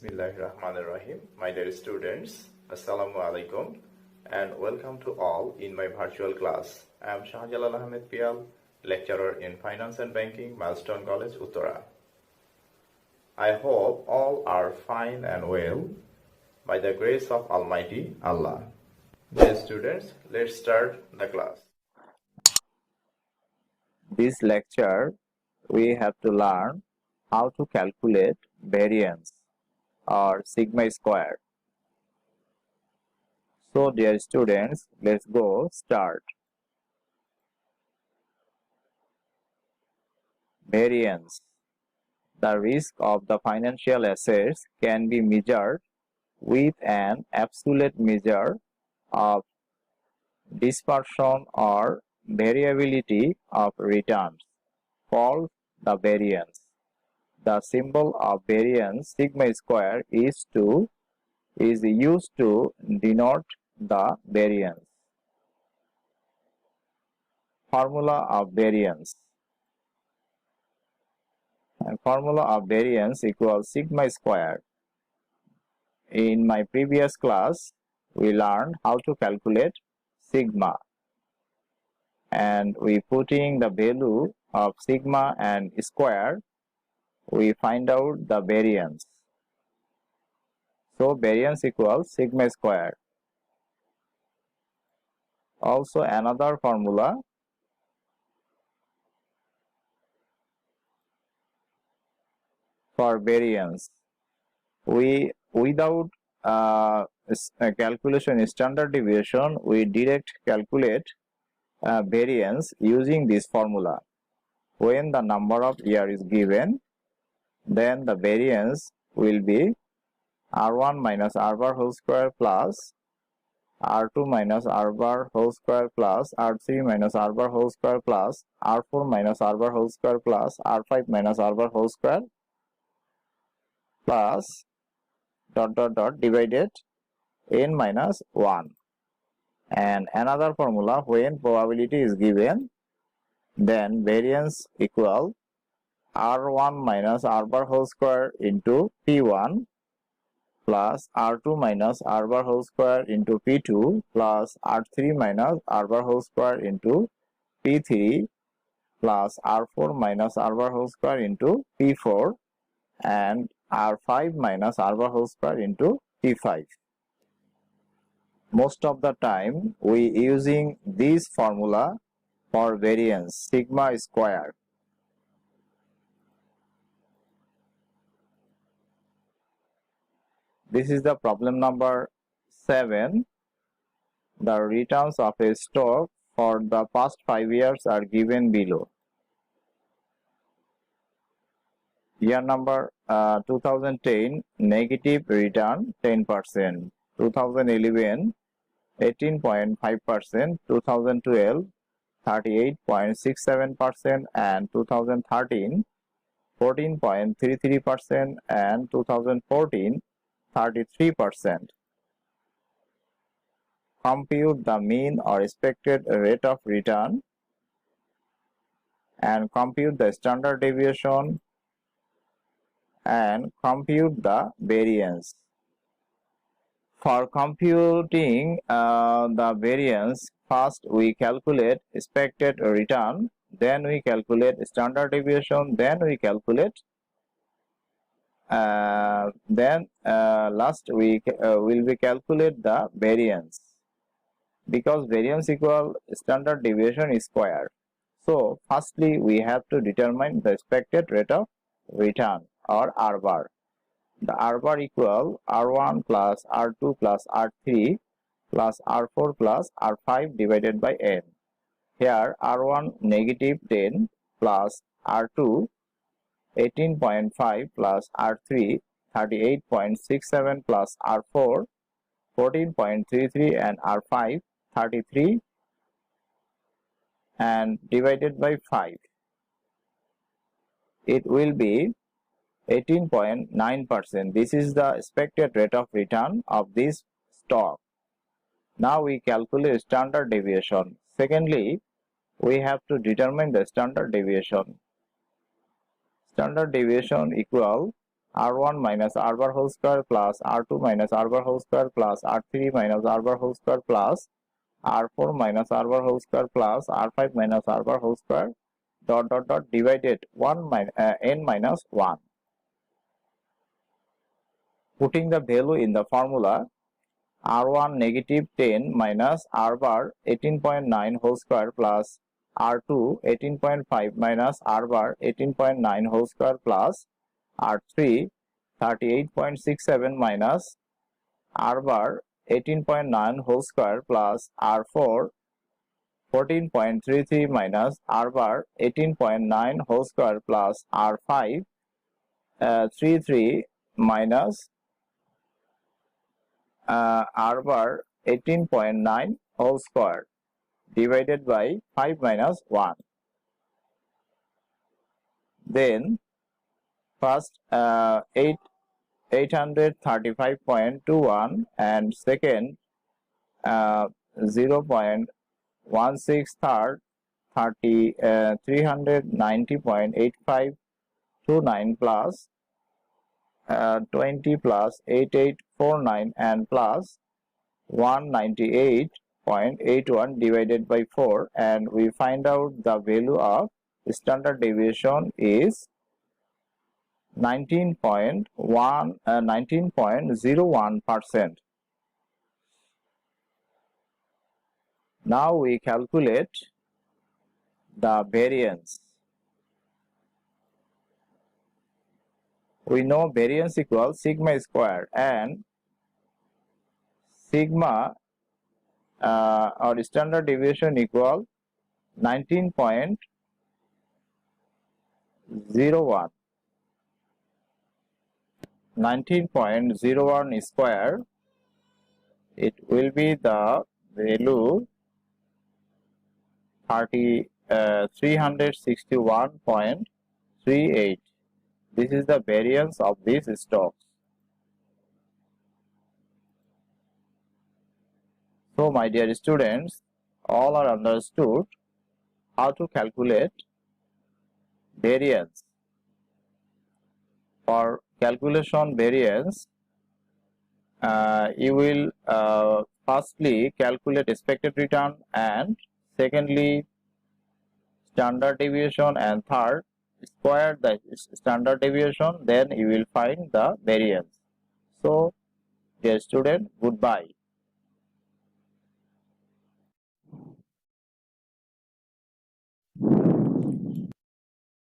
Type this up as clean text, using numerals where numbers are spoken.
Bismillahirrahmanirrahim. My dear students, Assalamu alaikum and welcome to all in my virtual class. I am Shahjalal Ahmed Pial, lecturer in Finance and Banking, Milestone College, Uttara. I hope all are fine and well by the grace of Almighty Allah. Dear students, let's start the class. This lecture, we have to learn how to calculate variance or sigma square. So dear students, let's go start. Variance. The risk of the financial assets can be measured with an absolute measure of dispersion or variability of returns, called the variance. The symbol of variance sigma square is used to denote the variance. Formula of variance. And formula of variance equals sigma square. In my previous class, we learned how to calculate sigma, and we putting the value of sigma and square, we find out the variance. So variance equals sigma square. Also another formula for variance, we without calculation standard deviation, we direct calculate variance using this formula. When the number of year is given, then the variance will be R1 minus R bar whole square plus R2 minus R bar whole square plus R3 minus R bar whole square plus R4 minus R bar whole square plus R5 minus R bar whole square plus divided n minus 1. And another formula, when probability is given, then variance equal R1 minus R bar whole square into P1 plus R2 minus R bar whole square into P2 plus R3 minus R bar whole square into P3 plus R4 minus R bar whole square into P4 and R5 minus R bar whole square into P5. Most of the time we using this formula for variance sigma square. This is the problem number 7. The returns of a stock for the past 5 years are given below. Year number 2010 negative return 10%, 2011 18.5%, 2012 38.67%, and 2013 14.33%, and 2014 33%. Compute the mean or expected rate of return and compute the standard deviation and compute the variance. For computing the variance, first we calculate expected return, then we calculate standard deviation, then we calculate last we will be calculate the variance, because variance equal standard deviation square. So firstly we have to determine the expected rate of return or R bar. The R bar equal R1 plus R2 plus R3 plus R4 plus R5 divided by n. Here R1 negative 10 plus R2 18.5 plus R3 38.67 plus R4 14.33 and R5 33 and divided by 5. It will be 18.9%. This is the expected rate of return of this stock. Now we calculate standard deviation. Secondly, we have to determine the standard deviation. Standard deviation equal r1 minus r bar whole square plus r2 minus r bar whole square plus r3 minus r bar whole square plus r4 minus r bar whole square plus r5 minus r bar whole square dot dot dot divided n minus 1. Putting the value in the formula, r1 negative 10 minus r bar 18.9 whole square plus r2 18.5 minus r bar 18.9 whole square plus r3 38.67 minus r bar 18.9 whole square plus r4 14.33 minus r bar 18.9 whole square plus r5 33 minus r bar 18.9 whole square divided by 5 minus 1. Then first 835.21 and second 0.16 third 390.8529 plus 20 plus 8849 and plus 198.81 divided by 4, and we find out the value of standard deviation is 19.01%. Now we calculate the variance. We know variance equals sigma square, and sigma or standard deviation equal 19.01. 19.01 square, it will be the value 361.38. This is the variance of these stocks. So my dear students, all are understood how to calculate variance. For calculation variance, you will firstly calculate expected return, and secondly standard deviation, and third square the standard deviation, then you will find the variance. So dear student, goodbye.